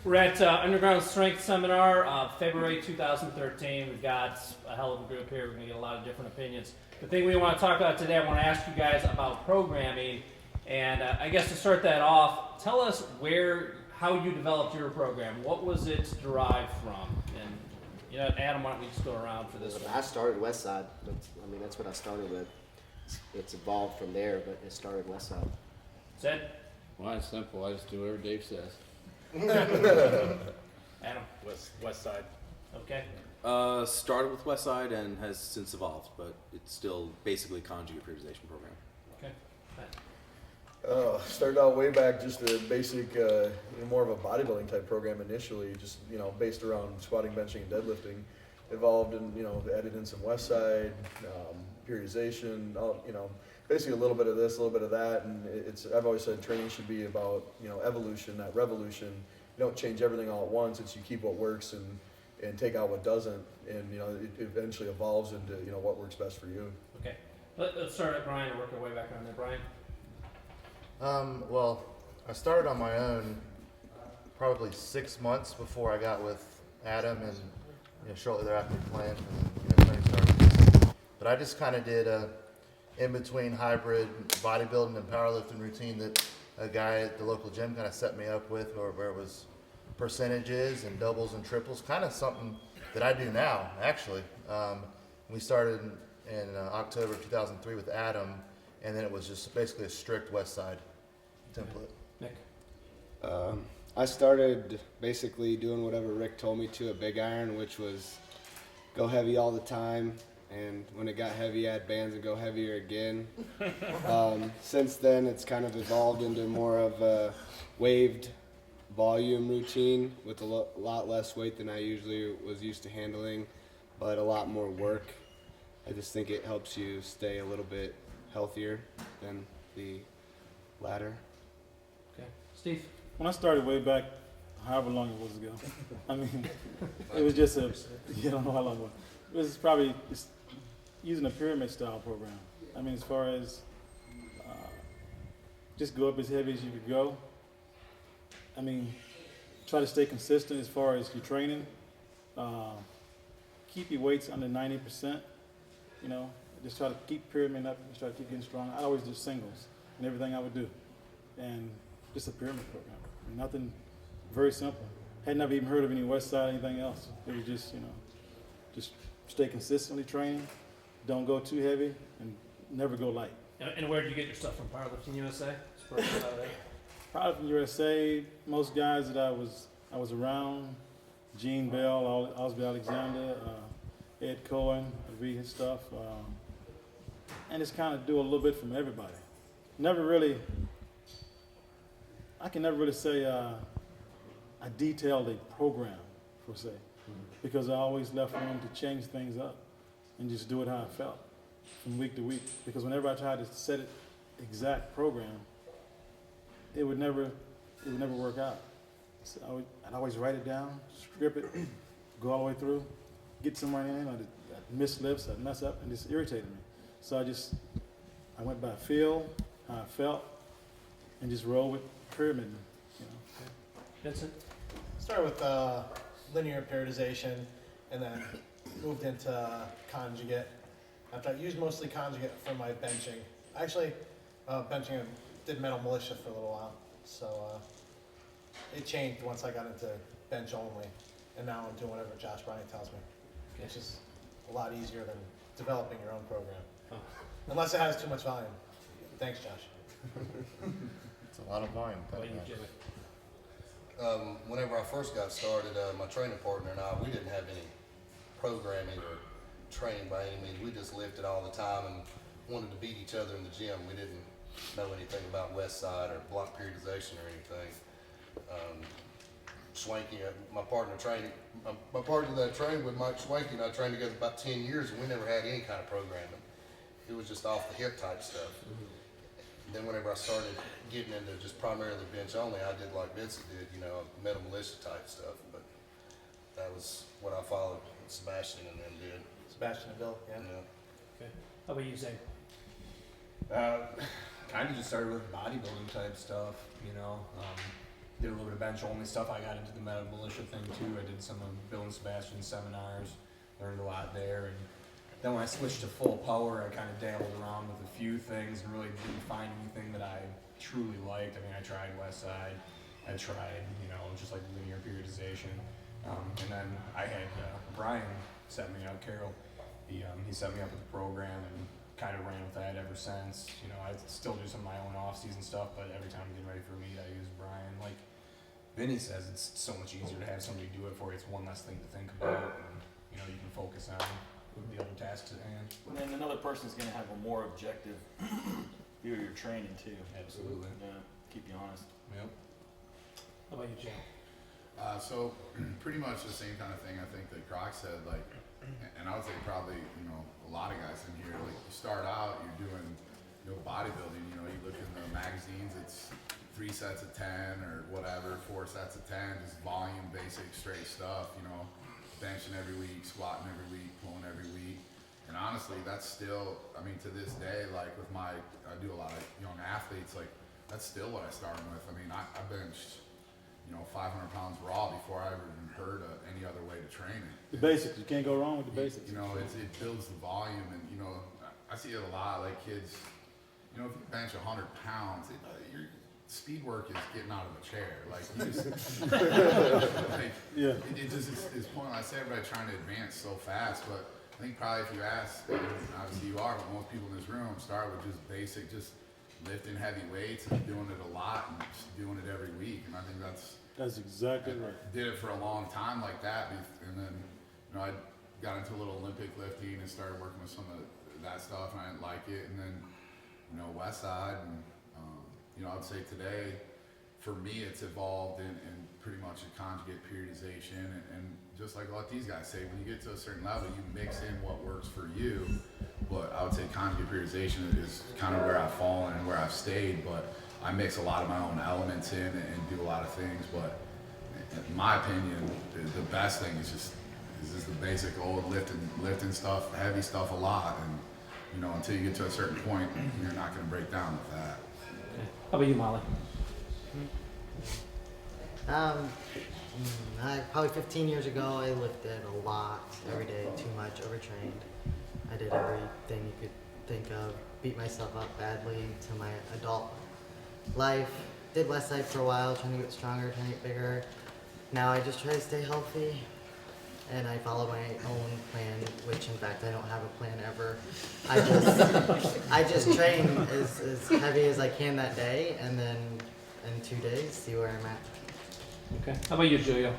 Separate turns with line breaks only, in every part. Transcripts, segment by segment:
We're at Underground Strength Seminar, February 2013. We've got a hell of a group here. We're going to get a lot of different opinions. The thing we want to talk about today, I want to ask you guys about programming. And I guess to start that off, tell us how you developed your program. What was it derived from? And Adam, why don't we just go around for this one?
I started Westside. That's what I started with. It's evolved from there, but it started Westside.
Zed?
Well, it's simple. I just do whatever Dave says.
Adam?
West Side.
Okay.
Started with Westside and has since evolved, but it's still basically a conjugate periodization program.
Okay.
Started out way back just a basic, more of a bodybuilding type program initially, just based around squatting, benching, and deadlifting. Evolved and added in some Westside periodization, basically a little bit of this, a little bit of that, and I've always said training should be about evolution, not revolution. You don't change everything all at once. It's you keep what works and take out what doesn't, and it eventually evolves into what works best for you.
Okay. Let's start at Brian and work our way back around there. Brian?
Well, I started on my own probably 6 months before I got with Adam, and shortly thereafter Clint, and training started. But I just kind of did a in-between hybrid bodybuilding and powerlifting routine that a guy at the local gym kind of set me up with, where it was percentages and doubles and triples, kind of something that I do now, actually. We started in October 2003 with Adam, and then it was just basically a strict West Side template.
Mick?
I started basically doing whatever Rick told me to at Big Iron, which was go heavy all the time. And when it got heavy, add bands and go heavier again. Since then, it's kind of evolved into more of a waved volume routine with a lot less weight than I usually was used to handling, but a lot more work. I just think it helps you stay a little bit healthier than the latter.
Okay. Steve?
When I started way back, however long it was ago, it was just I don't know how long it was. It was probably using a pyramid style program. As far as just go up as heavy as you could go. Try to stay consistent as far as your training. Keep your weights under 90%. Just try to keep pyramid up. Just try to keep getting strong. I always do singles in everything I would do, and just a pyramid program. Nothing, very simple. Had never even heard of any West Side or anything else. It was just just stay consistently training. Don't go too heavy, and never go light.
And where did you get your stuff from? Powerlifting USA?
Powerlifting USA, most guys that I was around, Gene Bell, Osby Alexander, Ed Cohen, I read his stuff, and just kind of do a little bit from everybody. I can never really say I detailed a program, per se, because I always left room to change things up and just do it how I felt from week to week. Because whenever I tried to set it exact program, it would never work out. So I'd always write it down, script it, go all the way through, get somewhere in, I'd miss lifts, I'd mess up, and just irritated me. So I went by feel, how I felt, and just roll with pyramid.
Vincent?
Started with linear periodization, and then moved into conjugate. After I used mostly conjugate for my benching. Actually, benching, I did metal militia for a little while, so it changed once I got into bench only, and now I'm doing whatever Josh Bryant tells me, which is a lot easier than developing your own program, unless it has too much volume. Thanks, Josh.
It's a lot of volume.
Whenever I first got started, my training partner and I, we didn't have any programming or training by any means. We just lifted all the time and wanted to beat each other in the gym. We didn't know anything about West Side or block periodization or anything. Swanky, my partner that I trained with, Mike Swanky, and I trained together about 10 years, and we never had any kind of programming. It was just off the hip type stuff. Then whenever I started getting into just primarily bench only, I did like Vincent did, metal militia type stuff. But that was what I followed Sebastian and them did.
Sebastian and Bill, yeah.
Okay. How about you, Zane?
Kind of just started with bodybuilding type stuff, did a little bit of bench only stuff. I got into the meta militia thing too. I did some of Bill and Sebastian's seminars, learned a lot there. And then when I switched to full power, I kind of dabbled around with a few things and really didn't find anything that I truly liked. I mean, I tried Westside, I tried, just like linear periodization. And then I had Brian set me up, Carroll. He set me up with the program and kind of ran with that ever since. I still do some of my own off-season stuff, but every time I'm getting ready for a meet, I use Brian. Like Vinny says, it's so much easier to have somebody do it for you. It's one less thing to think about, and you can focus on the other tasks at hand.
And then another person's going to have a more objective view of your training too.
Absolutely.
Yeah, keep you honest.
Yep.
How about you, Jim?
So pretty much the same kind of thing I think that Croc said, like, and I would say probably, a lot of guys in here, like, you start out, you're doing, bodybuilding, you look in the magazines, it's 3 sets of 10 or whatever, 4 sets of 10, just volume, basic, straight stuff, benching every week, squatting every week, pulling every week. And honestly, that's still, to this day, like with I do a lot of young athletes, like, that's still what I started with. I benched, 500 pounds raw before I ever even heard of any other way to train it.
The basics, you can't go wrong with the basics.
It builds the volume, and I see it a lot, like kids, if you bench 100 pounds, your speed work is getting out of a chair. Like, you just, it just is pointless. I say everybody trying to advance so fast, but I think probably if you ask, obviously you are, but most people in this room start with just basic, just lifting heavy weights and doing it a lot and just doing it every week. And I think that's
exactly right.
Did it for a long time like that, and then I got into a little Olympic lifting and started working with some of that stuff, and I didn't like it. And then Westside, and I would say today, for me, it's evolved in pretty much a conjugate periodization, and just like a lot of these guys say, when you get to a certain level, you mix in what works for you. But I would say conjugate periodization is kind of where I've fallen and where I've stayed, but I mix a lot of my own elements in and do a lot of things. But in my opinion, the best thing is just the basic old lifting stuff, heavy stuff a lot, and until you get to a certain point, you're not going to break down with that.
Okay. How about you, Molly?
Probably 15 years ago, I lifted a lot, every day, too much, overtrained. I did everything you could think of, beat myself up badly to my adult life. Did Westside for a while, trying to get stronger, trying to get bigger. Now I just try to stay healthy, and I follow my own plan, which in fact I don't have a plan ever. I just train as heavy as I can that day, and then in 2 days, see where I'm at.
Okay. How about you, Julia?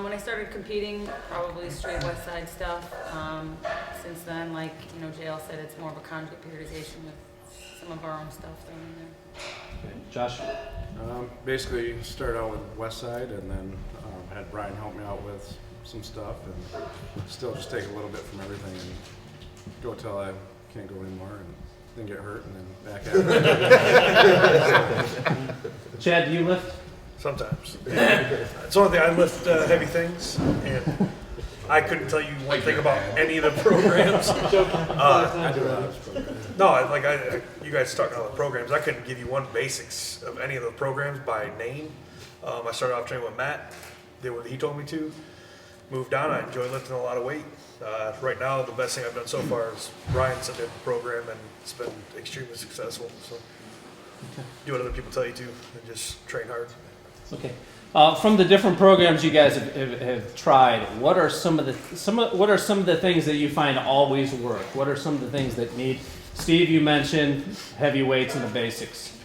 When I started competing, probably straight West Side stuff. Since then, like JL said, it's more of a conjugate periodization with some of our own stuff thrown in there.
Okay. Josh?
Basically, started out with West Side, and then had Brian help me out with some stuff, and still just take a little bit from everything and go till I can't go anymore, and then get hurt, and then back at it.
Chad, do you lift?
Sometimes. It's the only thing, I lift heavy things, and I couldn't tell you one thing about any of the programs. You guys talking about the programs. I couldn't give you one basics of any of the programs by name. I started off training with Matt, did what he told me to, moved on. I enjoy lifting a lot of weight. Right now, the best thing I've done so far is Brian sent me a program, and it's been extremely successful. So do what other people tell you to, and just train hard.
Okay. From the different programs you guys have tried, what are some of the things that you find always work? What are some of the things that need? Steve, you mentioned heavy weights and the basics.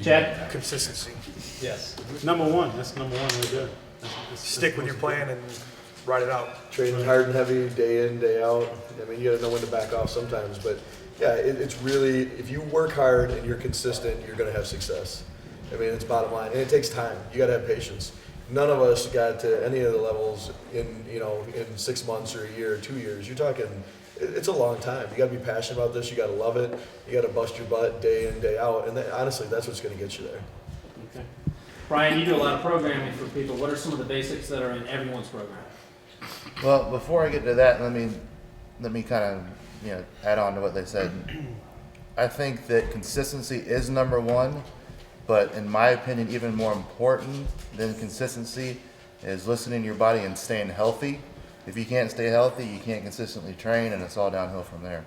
Chad?
Consistency.
Yes.
Number one. That's number one right there.
Stick with your plan and ride it out.
Training hard and heavy, day in, day out. You gotta know when to back off sometimes, but yeah, it's really, if you work hard and you're consistent, you're gonna have success. It's bottom line, and it takes time. You gotta have patience. None of us got to any of the levels in 6 months or a year or 2 years. You're talking, it's a long time. You gotta be passionate about this. You gotta love it. You gotta bust your butt day in, day out, and honestly, that's what's gonna get you there.
Okay. Brian, you do a lot of programming for people. What are some of the basics that are in everyone's program?
Well, before I get to that, let me kind of add on to what they said. I think that consistency is number one, But in my opinion, even more important than consistency is listening to your body and staying healthy. If you can't stay healthy, you can't consistently train, and it's all downhill from there.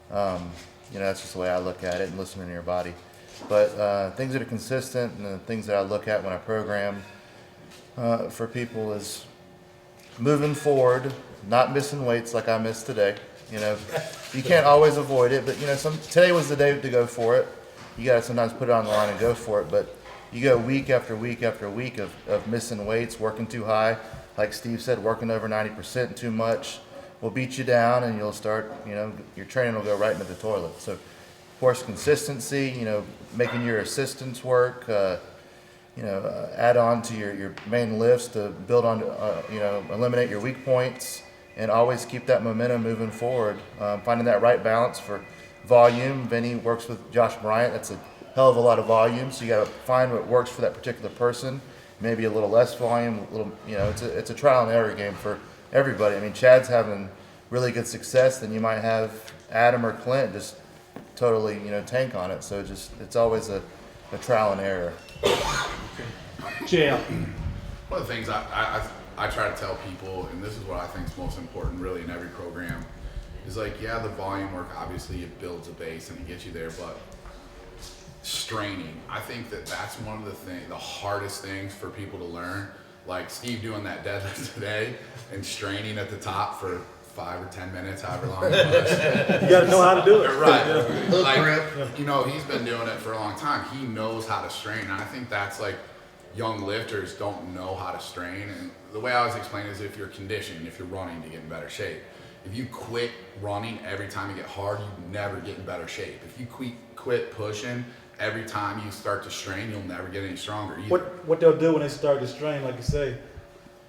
That's just the way I look at it, and listening to your body. But things that are consistent and the things that I look at when I program for people is moving forward, not missing weights like I missed today. You can't always avoid it, but today was the day to go for it. You got to sometimes put it on the line and go for it, but you go week after week after week of missing weights, working too high. Like Steve said, working over 90% too much will beat you down, and you'll start, your training will go right into the toilet. So, of course, consistency, making your assistants work, add on to your main lifts to build on, eliminate your weak points, and always keep that momentum moving forward. Finding that right balance for volume. Vinny works with Josh Bryant. That's a hell of a lot of volume, so you got to find what works for that particular person. Maybe a little less volume, it's a trial and error game for everybody. I mean, Chad's having really good success, then you might have Adam or Clint just totally, tank on it. So it's always a trial and error.
JL.
One of the things I try to tell people, and this is what I think is most important really in every program, is the volume work, obviously it builds a base and it gets you there, but straining, I think that's one of the hardest things for people to learn. Like Steve doing that deadlift today and straining at the top for 5 or 10 minutes, however long it was.
You got to know how to do it.
Right. He's been doing it for a long time. He knows how to strain. And I think that's young lifters don't know how to strain. And the way I always explain it is if you're conditioned, if you're running to get in better shape. If you quit running every time you get hard, you never get in better shape. If you quit pushing every time you start to strain, you'll never get any stronger either.
What they'll do when they start to strain, like you say,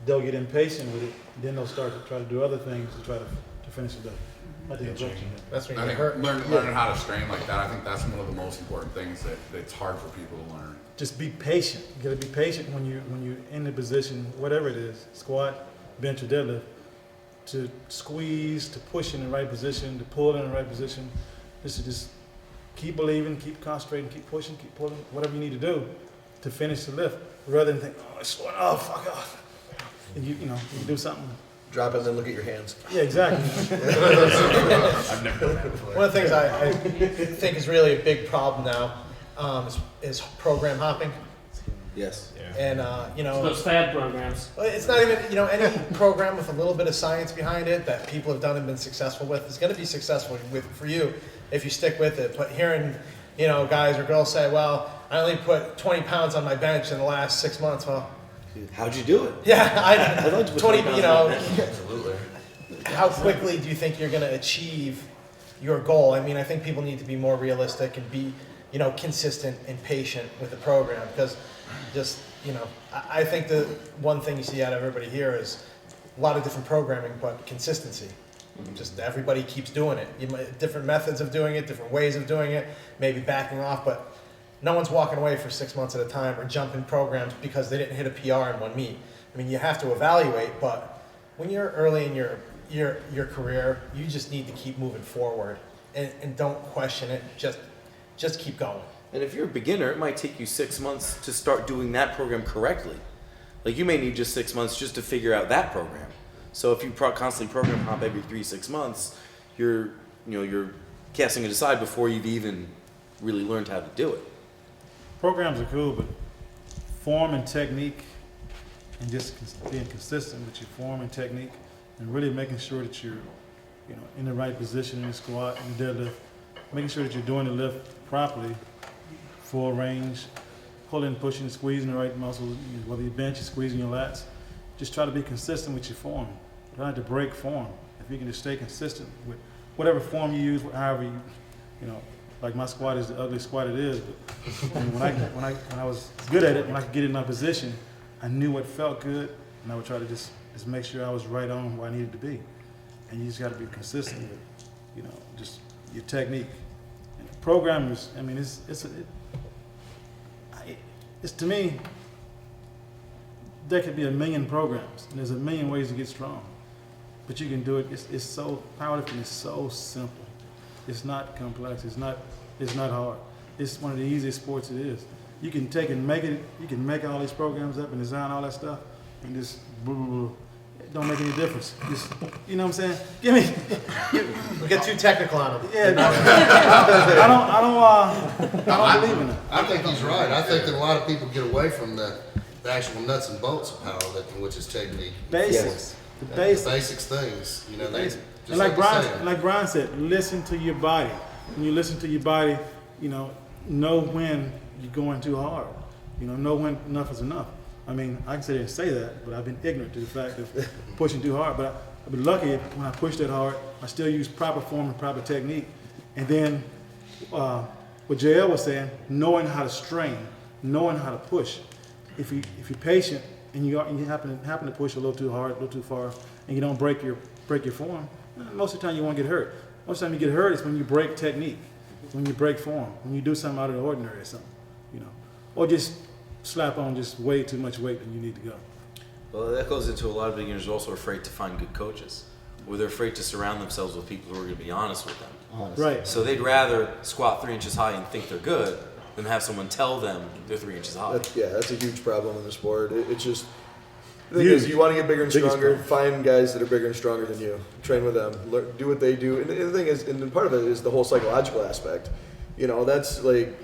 they'll get impatient with it, then they'll start to try to do other things to try to finish it up.
That's when
I
you
think
hurt.
learning how to strain like that, I think that's one of the most important things that's hard for people to learn.
Just be patient. You gotta be patient when you're in the position, whatever it is, squat, bench, or deadlift, to squeeze, to push in the right position, to pull in the right position. Just keep believing, keep concentrating, keep pushing, keep pulling, whatever you need to do to finish the lift, rather than think, it's sweating, fuck off. And you do something.
Drop it and then look at your hands.
Yeah, exactly.
I've never done that before.
One of the things I think is really a big problem now is program hopping.
Yes.
And
Those fad programs.
it's not even any program with a little bit of science behind it that people have done and been successful with is going to be successful for you if you stick with it. But hearing guys or girls say, well, I only put 20 pounds on my bench in the last 6 months. Well,
how'd you do it?
Yeah,
I'd like to put
20.
20 pounds on my bench. Absolutely.
How quickly do you think you're going to achieve your goal? I mean, I think people need to be more realistic and be consistent and patient with the program, because I think the one thing you see out of everybody here is a lot of different programming, but consistency. Just everybody keeps doing it. Different methods of doing it, different ways of doing it, maybe backing off, but no one's walking away for 6 months at a time or jumping programs because they didn't hit a PR in one meet. I mean, you have to evaluate, but when you're early in your career, you just need to keep moving forward and don't question it. Just keep going.
And if you're a beginner, it might take you 6 months to start doing that program correctly. You may need just 6 months just to figure out that program. So if you constantly program hop every 3-6 months, you're casting it aside before you've even really learned how to do it.
Programs are cool, but form and technique, and just being consistent with your form and technique, and really making sure that you're in the right position in the squat and the deadlift, making sure that you're doing the lift properly, full range, pulling, pushing, squeezing the right muscles, whether you bench or squeezing your lats. Just try to be consistent with your form. Try not to break form. If you can just stay consistent with whatever form you use, however like my squat is the ugly squat it is, but when I was good at it, when I could get in my position, I knew what felt good, and I would try to just make sure I was right on where I needed to be. And you just got to be consistent with, just your technique. And the program is, I mean, it's to me, there could be 1 million programs, and there's 1 million ways to get strong. But you can do it. It's so powerful. It's so simple. It's not complex. It's not hard. It's one of the easiest sports it is. you can take and make it. You can make all these programs up and design all that stuff, and just blah, blah, blah. It don't make any difference. Just, you know what I'm saying? Give me.
We get too technical on them.
Yeah, no, I don't believe in it.
I think he's right. I think that a lot of people get away from the actual nuts and bolts of powerlifting, which is technique.
Basics. The
The
basics.
basics things, you know. They, just
And like
you're saying.
Brian said, listen to your body. When you listen to your body, know when you're going too hard. Know when enough is enough. I mean, I can sit there and say that, but I've been ignorant to the fact of pushing too hard. But I've been lucky when I push that hard, I still use proper form and proper technique. And then what JL was saying, knowing how to strain, knowing how to push. If you're patient and you happen to push a little too hard, a little too far, and you don't break your form, most of the time you won't get hurt. Most of the time you get hurt is when you break technique, when you break form, when you do something out of the ordinary or something, or just slap on just way too much weight than you need to go.
Well, that goes into a lot of beginners are also afraid to find good coaches, or they're afraid to surround themselves with people who are going to be honest with them.
Right.
So they'd rather squat 3 inches high and think they're good than have someone tell them they're 3 inches high.
That's a huge problem in the sport. It's just, the thing is, you want to get bigger and stronger, find guys that are bigger and stronger than you, train with them, do what they do. And the thing is, and part of it is the whole psychological aspect. That's like,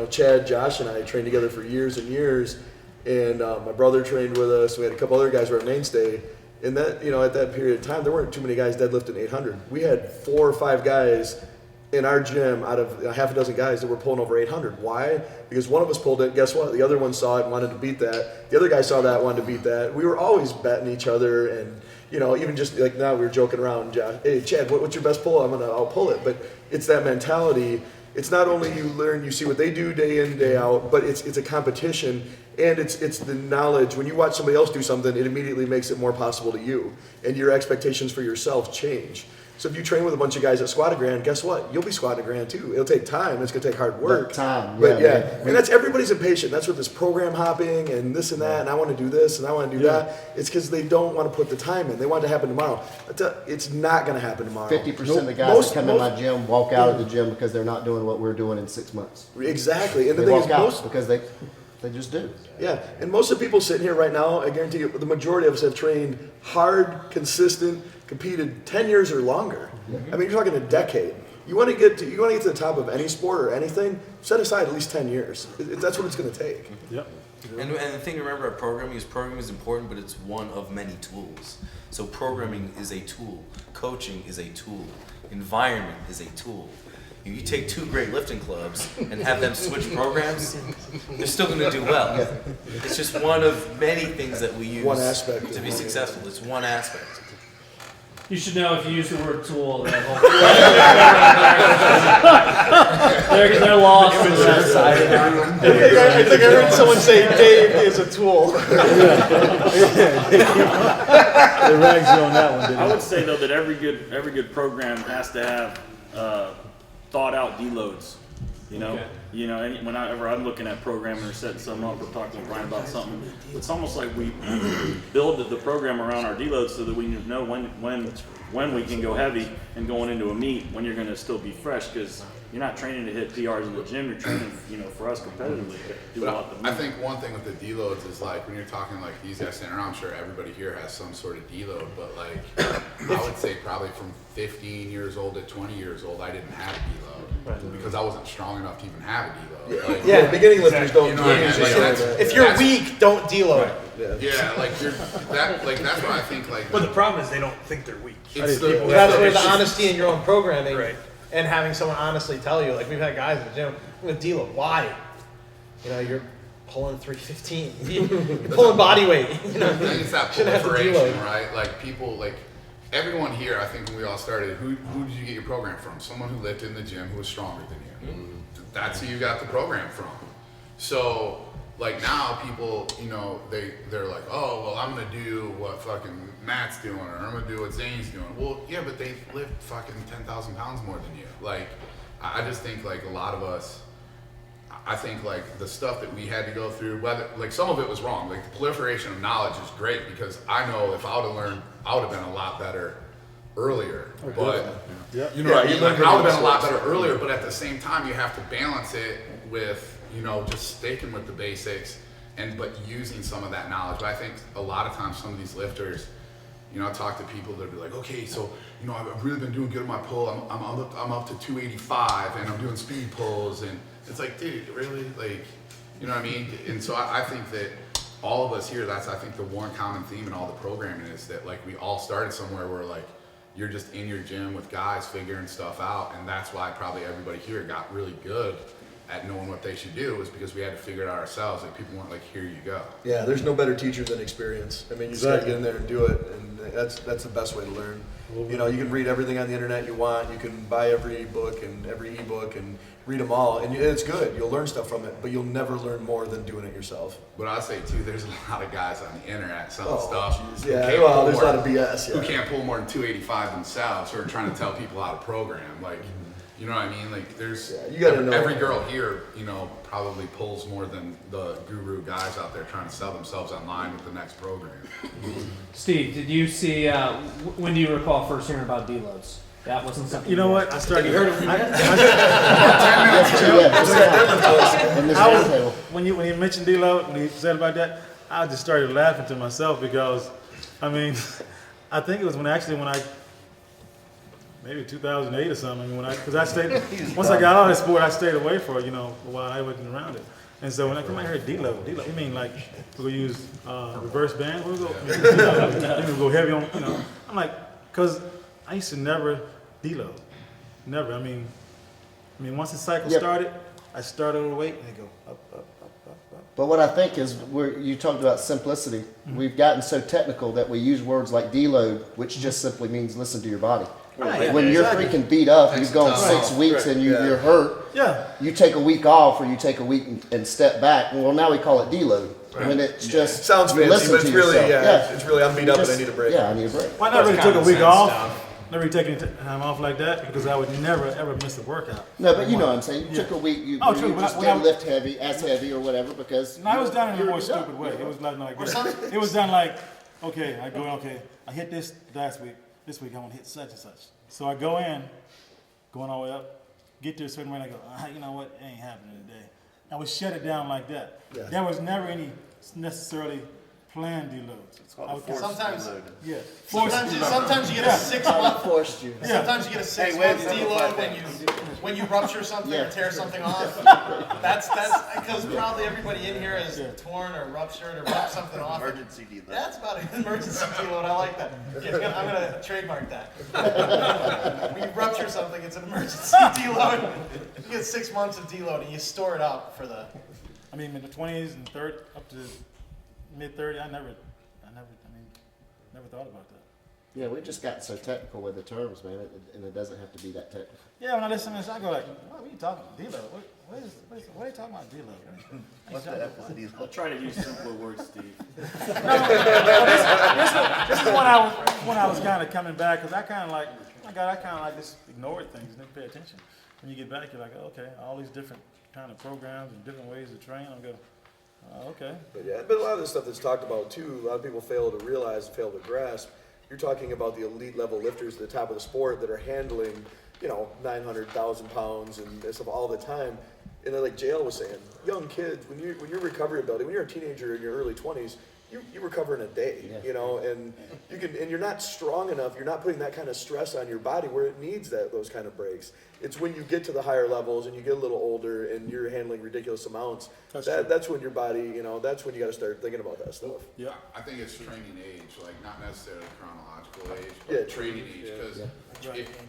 Chad, Josh, and I trained together for years and years, and my brother trained with us. We had a couple other guys who were at Mainstay, and that, at that period of time, there weren't too many guys deadlifting 800. We had 4 or 5 guys in our gym out of a half a dozen guys that were pulling over 800. Why? Because one of us pulled it. Guess what? The other one saw it and wanted to beat that. The other guy saw that, wanted to beat that. We were always betting each other, and even just like now we were joking around. Josh, hey Chad, what's your best pull? I'll pull it. But it's that mentality. It's not only you see what they do day in, day out, but it's a competition, and it's the knowledge. When you watch somebody else do something, it immediately makes it more possible to you, and your expectations for yourself change. So if you train with a bunch of guys that squat a grand, guess what? You'll be squatting a grand too. It'll take time. It's going to take hard work. But and that's everybody's impatient. That's what this program hopping and this and that, and I want to do this and I want to do that. It's because they don't want to put the time in. They want it to happen tomorrow. It's not going to happen tomorrow.
50% of the guys that come in my gym walk out of the gym because they're not doing what we're doing in 6 months.
Exactly. And the
they
thing
walk
is,
out because they just do.
Yeah, and most of the people sitting here right now, I guarantee you, the majority of us have trained hard, consistent, competed 10 years or longer. I mean, you're talking a decade. You want to get to the top of any sport or anything, set aside at least 10 years. That's what it's going to take.
Yep.
And the thing to remember about programming is important, but it's one of many tools. So programming is a tool. Coaching is a tool. Environment is a tool. If you take 2 great lifting clubs and have them switch programs, they're still going to do well. It's just one of many things that we use
One aspect
to be successful. It's one aspect.
You should know if you use the word tool, they're lost.
I think I heard someone say Dave is a tool.
They rags you on that one, didn't
I would say though that every good program has to have thought out deloads. Whenever I'm looking at programming or setting something up or talking to Brian about something, it's almost like we build the program around our deloads so that we know when we can go heavy and going into a meet when you're going to still be fresh, because you're not training to hit PRs in the gym. You're training, for us competitively to do a lot of
I think one thing with the deloads is like when you're talking like these guys standing around, I'm sure everybody here has some sort of deload, but like I would say probably from 15 years old to 20 years old, I didn't have a deload because I wasn't strong enough to even have a deload. Like,
beginning lifters don't.
If you're weak, don't deload.
Yeah, like that's what I think. Like,
But the problem is they don't think they're weak.
That's where the honesty in your own programming and having someone honestly tell you, like we've had guys in the gym, I'm gonna deload. Why? You're pulling 315. You're pulling body weight.
I think it's that proliferation, right? Like people, like everyone here. I think when we all started, who did you get your program from? Someone who lived in the gym who was stronger than you. That's who you got the program from. So like now people, they're like, oh, well, I'm gonna do what fucking Matt's doing, or I'm gonna do what Zane's doing. Well, yeah, but they lift fucking 10,000 pounds more than you. Like, I just think like a lot of us, I think like the stuff that we had to go through, whether like some of it was wrong. Like the proliferation of knowledge is great because I know if I would have learned, I would have been a lot better earlier. But
Yeah.
you know, I would have been a lot better earlier. But at the same time, you have to balance it with you know, just sticking with the basics but using some of that knowledge. But I think a lot of times some of these lifters, you know, I talk to people that are like, okay, so, you know, I've really been doing good with my pull. I'm up to 285 and I'm doing speed pulls. And it's like, dude, really? Like, you know what I mean? And so I think that all of us here, that's, I think, the one common theme in all the programming is that, like, we all started somewhere where, like, you're just in your gym with guys figuring stuff out. And that's why probably everybody here got really good at knowing what they should do, is because we had to figure it out ourselves. Like, people weren't like, here you go.
Yeah, there's no better teacher than experience. I mean, you just gotta get in there and do it, and that's the best way to learn. You know, you can read everything on the internet you want. You can buy every book and every ebook and read them all, and it's good. You'll learn stuff from it, but you'll never learn more than doing it yourself.
But I say too, there's a lot of guys on the internet selling stuff.
Geez. Yeah, well, there's a lot of BS.
Who can't pull more than 285 themselves, who are trying to tell people how to program. Like, you know what I mean? Like, there's
you gotta know.
Every girl here, you know, probably pulls more than the guru guys out there trying to sell themselves online with the next program.
Steve, did you see? When do you recall first hearing about deloads? That wasn't something.
You know what? I started.
You heard of
when you mentioned deload, when you said about that, I just started laughing to myself because, I mean, I think it was when I maybe 2008 or something, because I stayed, once I got out of the sport, I stayed away for, you know, a while. I wasn't around it. And so when I come out here, deload, you mean like, we'll use reverse band? We'll go heavy on, you know. I'm like, because I used to never deload. Never. I mean, once the cycle started, I started on the weight and I go up.
But what I think is, you talked about simplicity. We've gotten so technical that we use words like deload, which just simply means listen to your body.
Right.
When you're freaking beat up, you've gone 6 weeks and you're hurt, you take a week off or you take a week and step back. Well, now we call it deload. I mean, it's just
sounds fancy, but it's really, it's really, I'm beat up and I need a break.
Yeah, I need a break.
Well, I never really took a week off. Never really taken time off like that because I would never ever miss a workout.
No, but you know what I'm saying. You took a week, you just didn't lift heavy or whatever because.
No, I was done in a more stupid way. It was like it was done like, okay, I hit this last week. This week I want to hit such and such. So I go in, going all the way up, get to a certain way, and I go, you know what, it ain't happening today. I would shut it down like that. Yeah. There was never any necessarily planned deloads.
Sometimes,
forced
sometimes you get a 6 month.
Forced you.
Sometimes you get a 6 month deload when you rupture something or tear something off. That's because probably everybody in here has torn or ruptured or ripped something off.
Emergency deload.
That's about an emergency deload. I like that. I'm gonna trademark that. When you rupture something, it's an emergency deload. You get 6 months of deload and you store it up for the.
I mean, in the 20s and 30 up to mid-30, I never thought about that.
Yeah, we just got so technical with the terms, man, and it doesn't have to be that technical.
Yeah, when I listen to this, I go like, what are you talking about? Deload? What are you talking about deload?
What's the F is deload?
I'll try to use simpler words, Steve.
This is when I was kind of coming back, because I kind of like, oh my God, I kind of like just ignored things and didn't pay attention. When you get back, you're like, oh, okay, all these different kind of programs and different ways to train. I'm going, okay.
But a lot of the stuff that's talked about too, a lot of people fail to realize, fail to grasp. You're talking about the elite level lifters at the top of the sport that are handling, 900,000 pounds and stuff all the time. And then, like JL was saying, young kids, when your recovery ability, when you're a teenager in your early 20s, you recover in a day, and you can, and you're not strong enough. You're not putting that kind of stress on your body where it needs those kind of breaks. It's when you get to the higher levels and you get a little older and you're handling ridiculous amounts. That's when your body, that's when you got to start thinking about that stuff.
Yeah, I think it's training age, like not necessarily chronological age, but training age. Because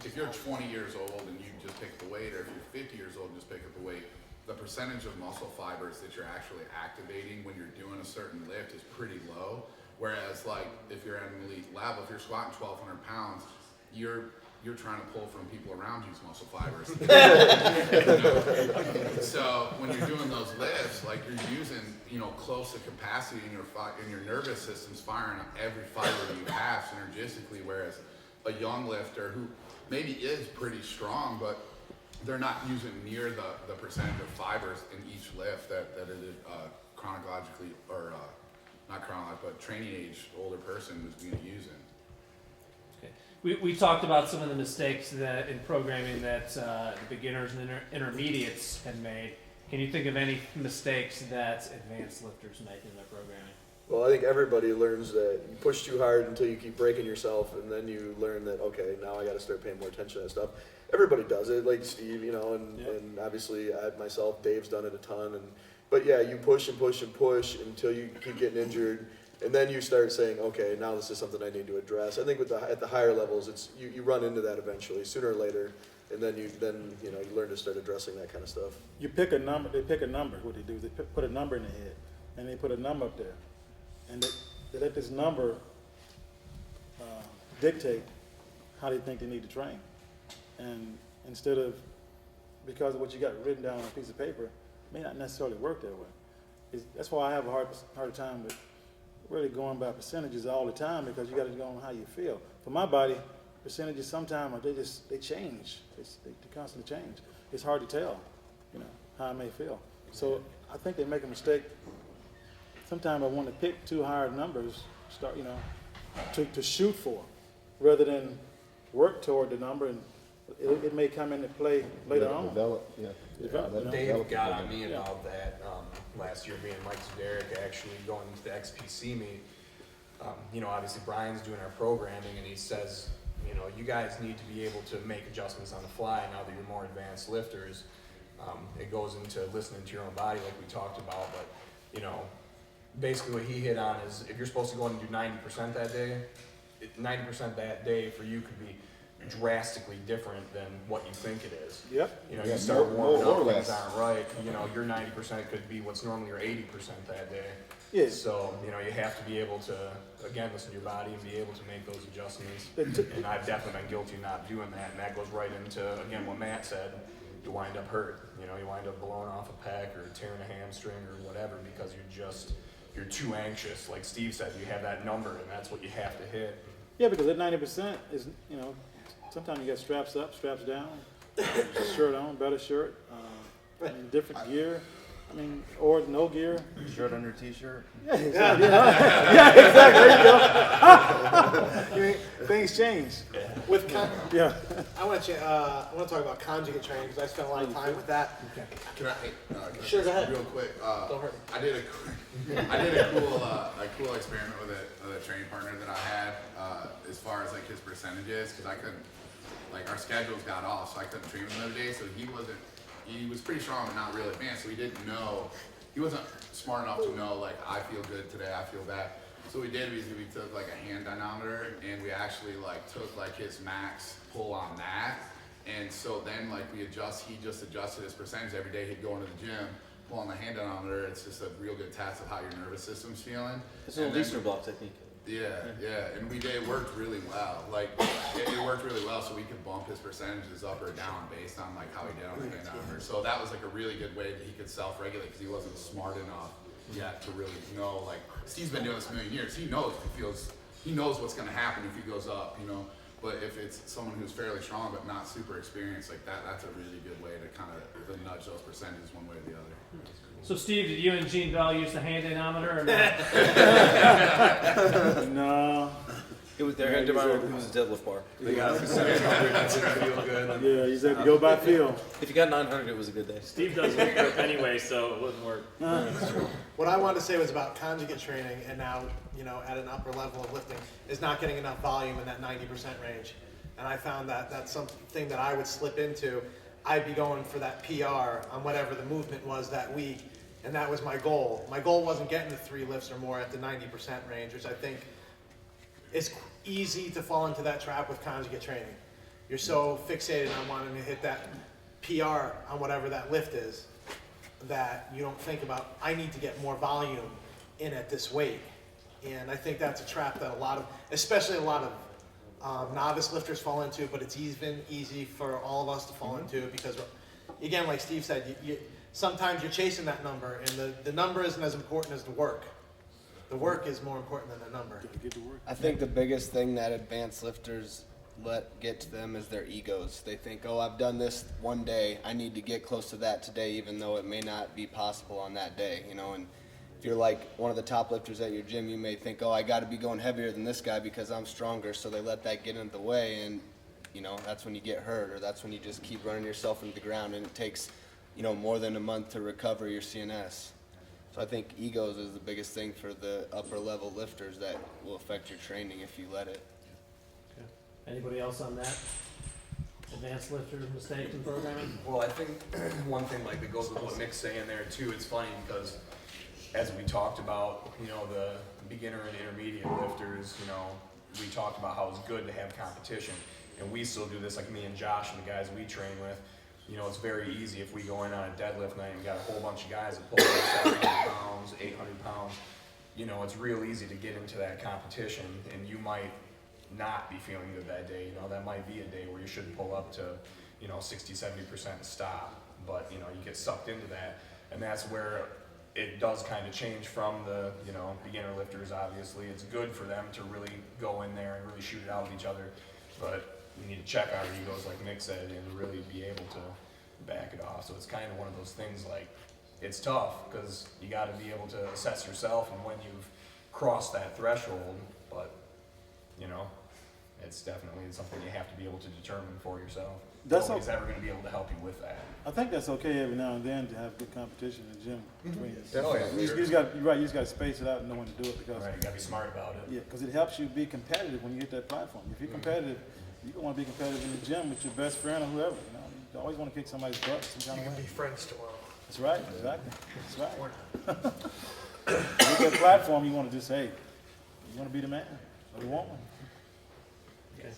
if you're 20 years old and you just pick the weight, or if you're 50 years old and just pick up the weight, the percentage of muscle fibers that you're actually activating when you're doing a certain lift is pretty low. Whereas, like, if you're at an elite level, if you're squatting 1,200 pounds, you're trying to pull from people around you's muscle fibers. So when you're doing those lifts, like, you're using, close to capacity in your nervous system's firing on every fiber that you have synergistically. Whereas a young lifter who maybe is pretty strong, but they're not using near the percentage of fibers in each lift that chronologically, or not chronologically, but training age older person was being using.
We talked about some of the mistakes that in programming that the beginners and intermediates had made. Can you think of any mistakes that advanced lifters make in their programming?
Well, I think everybody learns that you push too hard until you keep breaking yourself, and then you learn that, okay, now I got to start paying more attention to that stuff. Everybody does it, like Steve, you know, and obviously I myself, Dave's done it a ton. But yeah, you push and push and push until you keep getting injured, and then you start saying, okay, now this is something I need to address. I think at the higher levels, it's you run into that eventually, sooner or later, and then you learn to start addressing that kind of stuff.
You pick a number. They pick a number. What they do is they put a number in their head, and they put a number up there, and they let this number dictate how they think they need to train. And instead of, because of what you got written down on a piece of paper, it may not necessarily work that way. That's why I have a hard time with really going by percentages all the time, because you got to go on how you feel. For my body, percentages sometimes they change. They constantly change. It's hard to tell, how I may feel. So I think they make a mistake. Sometimes I want to pick too high numbers, to shoot for, rather than work toward the number, and it may come into play later on.
Dave got on me about that last year, me and Mike Zderek actually going into the XPC meet. Obviously Brian's doing our programming, and he says, you guys need to be able to make adjustments on the fly now that you're more advanced lifters. It goes into listening to your own body like we talked about, but basically what he hit on is if you're supposed to go in and do 90% that day, 90% that day for you could be drastically different than what you think it is.
Yep.
You start warming up, things aren't right. Your 90% could be what's normally your 80% that day.
Yeah.
So, you have to be able to, again, listen to your body and be able to make those adjustments. And I've definitely been guilty of not doing that. And that goes right into, again, what Matt said. You wind up hurt. You wind up blowing off a pec or tearing a hamstring or whatever because you're too anxious. Like Steve said, you have that number and that's what you have to hit.
Yeah, because that 90% is, sometimes you got straps up, straps down, shirt on, better shirt, different gear. Or no gear.
Shirt under t-shirt.
Yeah, exactly. Yeah, exactly. There you go. Things change.
I want to talk about conjugate training because I spent a lot of time with that.
Can I
Sure, go ahead.
Real quick.
Don't hurt me.
I did a cool experiment with a training partner that I had as far as like his percentages, because I couldn't, our schedules got off, so I couldn't train with him every day. So he was pretty strong but not really advanced, so he wasn't smart enough to know I feel good today, I feel bad. So what we did was we took a hand dynamometer and we actually took his max pull on that, and so then he just adjusted his percentage every day. He'd go into the gym, pull on the hand dynamometer. It's just a real good test of how your nervous system's feeling.
It's a Leisner block technique.
Yeah, and it worked really well. It worked really well, so we could bump his percentages up or down based on how he did on the hand dynamometer. So that was a really good way that he could self-regulate, because he wasn't smart enough yet to really know. Steve's been doing this a million years. He knows he knows what's going to happen if he goes up, But if it's someone who's fairly strong but not super experienced, that's a really good way to kind of nudge those percentages one way or the other.
So Steve, did you and Gene Bell use the hand dynamometer or not?
No.
It was their hand dynamometer. It was a deadlift bar.
They got a percentage number that didn't feel good.
Yeah, you said to go by feel.
If you got 900, it was a good day.
Steve does weight grip anyway, so it wouldn't work.
What I wanted to say was about conjugate training, and now, at an upper level of lifting, is not getting enough volume in that 90% range. And I found that that's something that I would slip into. I'd be going for that PR on whatever the movement was that week, and that was my goal. My goal wasn't getting to 3 lifts or more at the 90% range, which I think is easy to fall into that trap with conjugate training. You're so fixated on wanting to hit that PR on whatever that lift is that you don't think about, I need to get more volume in at this weight. And I think that's a trap that especially a lot of novice lifters fall into, but it's even easy for all of us to fall into, because again, like Steve said, sometimes you're chasing that number, and the number isn't as important as the work. The work is more important than the number.
I think the biggest thing that advanced lifters let get to them is their egos. They think, I've done this one day, I need to get close to that today, even though it may not be possible on that day, and if you're one of the top lifters at your gym, you may think, I got to be going heavier than this guy because I'm stronger, so they let that get into the way, and that's when you get hurt, or that's when you just keep running yourself into the ground, and it takes more than a month to recover your CNS. So I think egos is the biggest thing for the upper level lifters that will affect your training if you let it.
Okay. Anybody else on that? Advanced lifter mistakes in programming?
Well, I think one thing like that goes with what Mick's saying there too, it's funny because as we talked about, the beginner and intermediate lifters, we talked about how it's good to have competition. And we still do this, like me and Josh and the guys we train with. It's very easy if we go in on a deadlift night and we got a whole bunch of guys that pull 700 pounds, 800 pounds. It's real easy to get into that competition, and you might not be feeling good that day. That might be a day where you shouldn't pull up to, 60, 70% and stop. But, you get sucked into that. And that's where it does kind of change from the, beginner lifters, obviously. It's good for them to really go in there and really shoot it out with each other. But we need to check our egos, like Mick said, and really be able to back it off. So it's kind of one of those things like, it's tough because you got to be able to assess yourself and when you've crossed that threshold. But, it's definitely something you have to be able to determine for yourself. Nobody's ever going to be able to help you with that.
I think that's okay every now and then to have good competition in the gym between us.
Oh, yeah,
You just got, you're right, you just got to space it out and know when to do it because.
Right, you got to be smart about it.
Yeah, because it helps you be competitive when you hit that platform. If you're competitive, you want to be competitive in the gym with your best friend or whoever. You always want to kick somebody's butt some kind of way.
Be friends tomorrow.
That's right, exactly. That's right. With that platform, you want to just, hey, you want to be the man or the woman.
Okay.